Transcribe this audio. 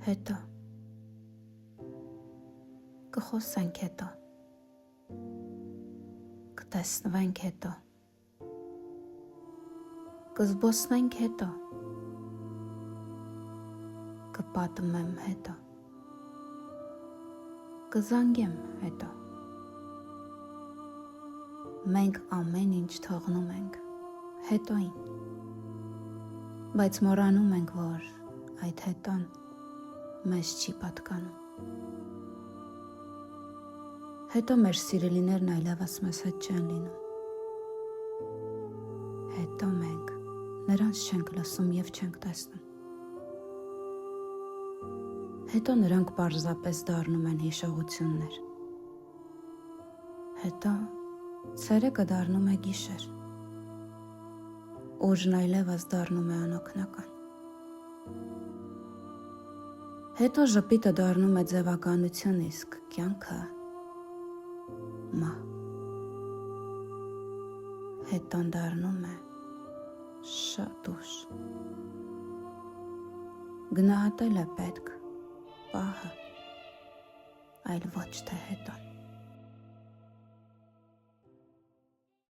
Հետո կխոսենք հետո, կտեսնվենք հետո, կզբոսնենք հետո, կպատմեմ հետո, կզանգեմ հետո։ Մենք ամեն ինչ թողնում ենք հետոին, բայց մոռանում ենք, որ այդ հետոն մեզ չի պատկանում։ Հետո մեր սիրելիներն այլևս մեզ հետ չեն լինում։ Հետո մենք նրանց չենք լսում և չենք տեսնում։ Հետո նրանք պարզապես դառնում են հիշողություններ։ Հետո ցերեկը դառնում է գիշեր, ուժն այլևս դառնում է անօգնական։ Հետո ժպիտը դառնում է ձևականություն, իսկ կյանքը մահ։ Հետոն դառնում է շատ ուշ։ Գնահատել է պետք պահը, այլ ոչ թե հետոն։